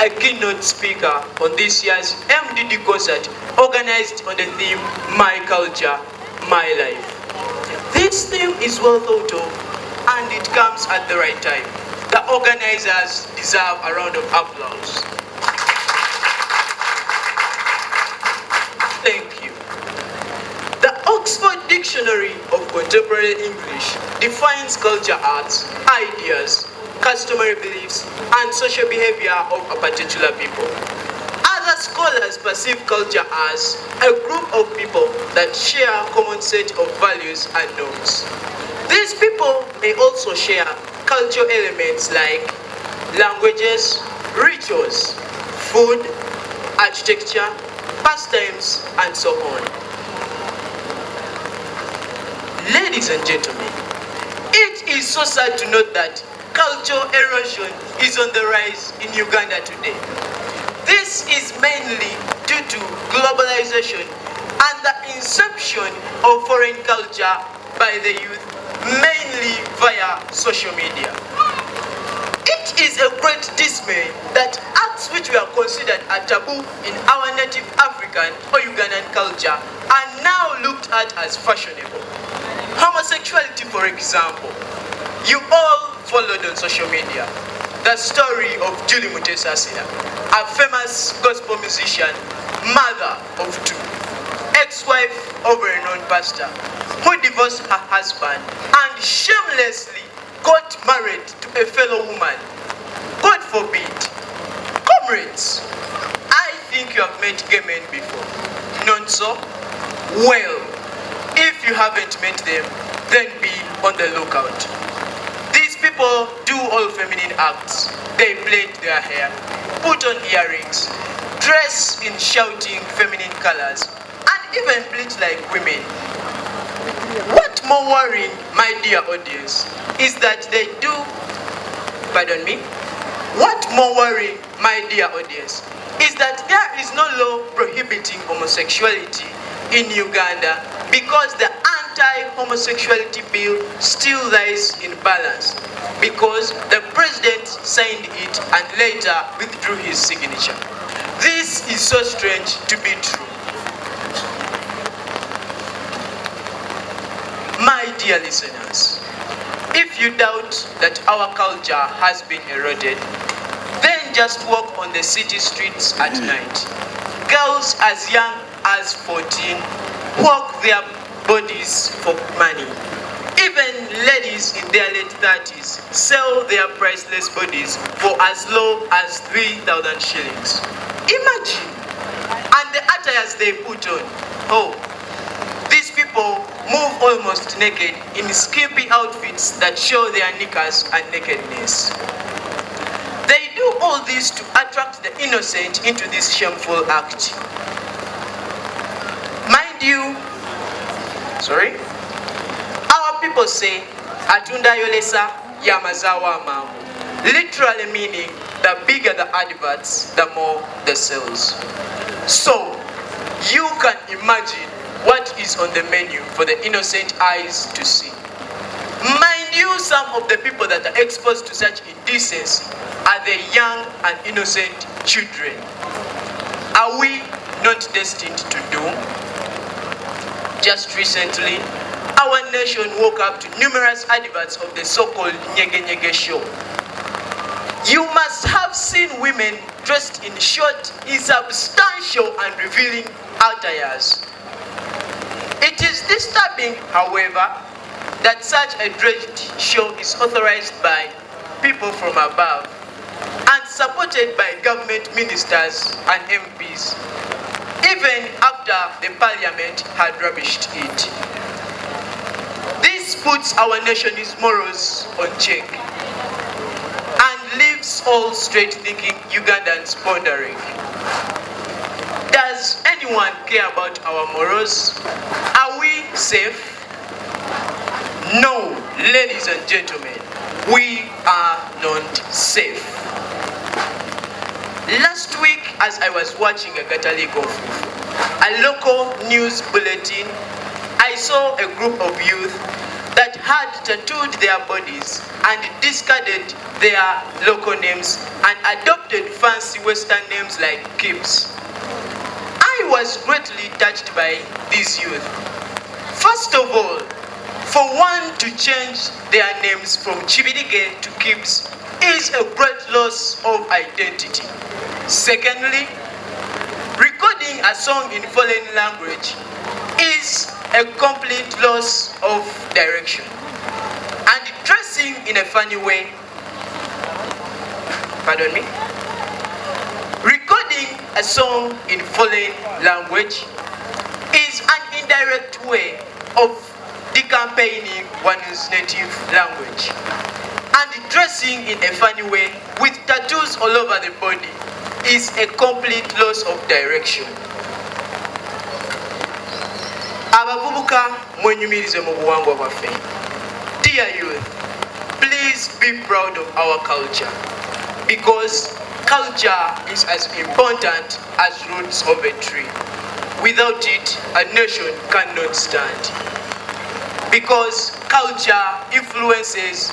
a keynote speaker on this year's MDD concert organized on the theme My Culture, My Life. This theme is well thought of and it comes at the right time. The organizers deserve a round of applause. Thank you. The Oxford Dictionary of Contemporary English defines culture as ideas, customary beliefs, and social behavior of a particular people. Other scholars perceive culture as a group of people that share a common set of values and norms. These people may also share cultural elements like languages, rituals, food, architecture, pastimes, and so on. Ladies and gentlemen, it is so sad to note that cultural erosion is on the rise in Uganda today. This is mainly due to globalization and the inception of foreign culture by the youth, mainly via social media. It is a great dismay that acts which were considered a taboo in our native African or Ugandan culture are now looked at as fashionable. Homosexuality, for example. You all followed on social media the story of Julie Mutesasira, a famous gospel musician, mother of two, ex-wife of a renowned pastor, who divorced her husband and shamelessly got married to a fellow woman. God forbid. Comrades, I think you have met gay men before. Not so? Well, if you haven't met them, then be on the lookout. These people do all feminine acts. They plait their hair, put on earrings, dress in shouting feminine colors, and even bleach like women. What more worrying, my dear audience, is that they do, pardon me, what more worrying, my dear audience, is that there is no law prohibiting homosexuality in Uganda because the anti-homosexuality bill still lies in balance because the president signed it and later withdrew his signature. This is so strange to be true. My dear listeners, if you doubt that our culture has been eroded, then just walk on the city streets at night. Girls as young as 14 walk their bodies for money. Even ladies in their late 30s sell their priceless bodies for as low as 3,000 shillings. Imagine! And the attires they put on. Oh, these people move almost naked in skimpy outfits that show their knickers and nakedness. They do all this to attract the innocent into this shameful act. Mind you, our people say, Atunda yolesa yamazawa mamu. Literally meaning, the bigger the adverts, the more the sales. So, you can imagine what is on the menu for the innocent eyes to see. Mind you, some of the people that are exposed to such indecency are the young and innocent children. Are we not destined to doom? Just recently, our nation woke up to numerous adverts of the so-called Nyege Nyege show. You must have seen women dressed in short, insubstantial and revealing attires. It is disturbing, however, that such a dressed show is authorized by people from above and supported by government ministers and MPs, even after the parliament had rubbished it. This puts our nation's morals on check and leaves all straight-thinking Ugandans pondering. Does anyone care about our morals? Are we safe? No, ladies and gentlemen, we are not safe. Last week, as I was watching a Gataliko, a local news bulletin, I saw a group of youth that had tattooed their bodies and discarded their local names and adopted fancy Western names like Kips. I was greatly touched by these youth. First of all, for one to change their names from Chibidige to Kips is a great loss of identity. Secondly, recording a song in foreign language is a complete loss of direction. And dressing in a funny way, pardon me, recording a song in foreign language is an indirect way of decampaigning one's native language. And dressing in a funny way with tattoos all over the body is a complete loss of direction. Abavubuka mwenyumirize mu buwangwa bwaffe. Dear youth, please be proud of our culture, because culture is as important as roots of a tree. Without it, a nation cannot stand. Because culture influences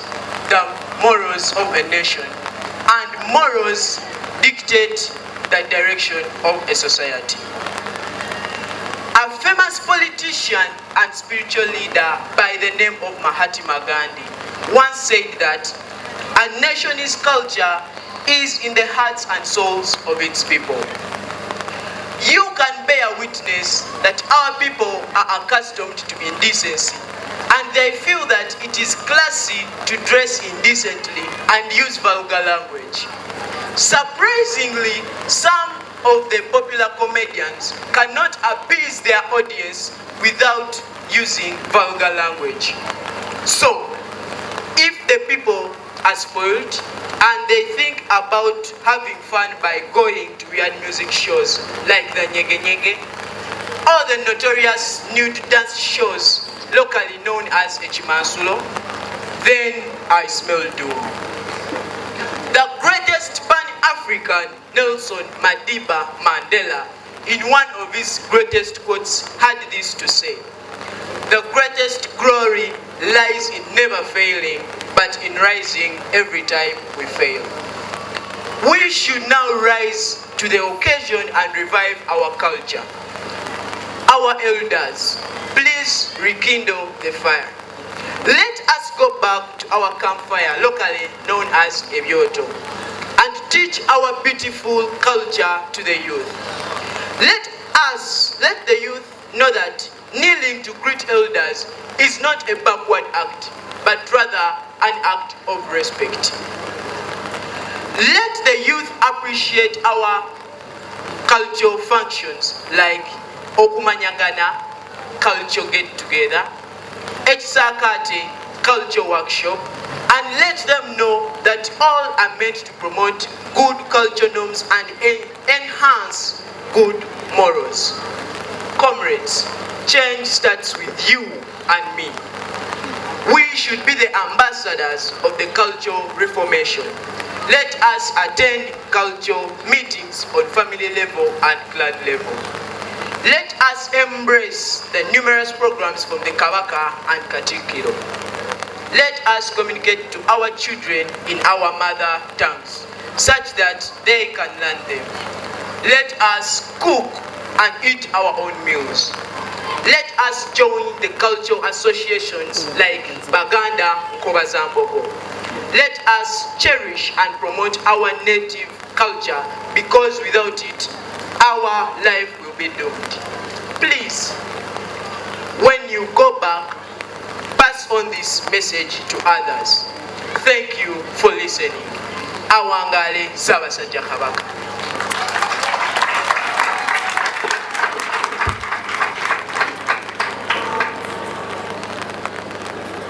the morals of a nation, and morals dictate the direction of a society. A famous politician and spiritual leader by the name of Mahatma Gandhi once said that a nation's culture is in the hearts and souls of its people. You can bear witness that our people are accustomed to indecency, and they feel that it is classy to dress indecently and use vulgar language. Surprisingly, some of the popular comedians cannot appease their audience without using vulgar language. So, if the people are spoiled and they think about having fun by going to weird music shows like the Nyege Nyege or the notorious nude dance shows locally known as Echimansulo, then I smell doom. The greatest Pan-African Nelson Madiba Mandela, in one of his greatest quotes, had this to say: "The greatest glory lies in never failing, but in rising every time we fail." We should now rise to the occasion and revive our culture. Our elders, please rekindle the fire. Let us go back to our campfire, locally known as Ebitone, and teach our beautiful culture to the youth. Let the youth know that kneeling to greet elders is not a backward act, but rather an act of respect. Let the youth appreciate our cultural functions like Okumanyagana, culture get-together, Echisakate, culture workshop, and let them know that all are meant to promote good culture norms and enhance good morals. Comrades, change starts with you and me. We should be the ambassadors of the cultural reformation. Let us attend cultural meetings on family level and clan level. Let us embrace the numerous programs from the Kabaka and Katikiro. Let us communicate to our children in our mother tongues, such that they can learn them. Let us cook and eat our own meals. Let us join the cultural associations like Bagenda, Kobazambogo. Let us cherish and promote our native culture, because without it, our life will be doomed. Please, when you go back, pass on this message to others. Thank you for listening. Awangale Sabasajja Kabaka.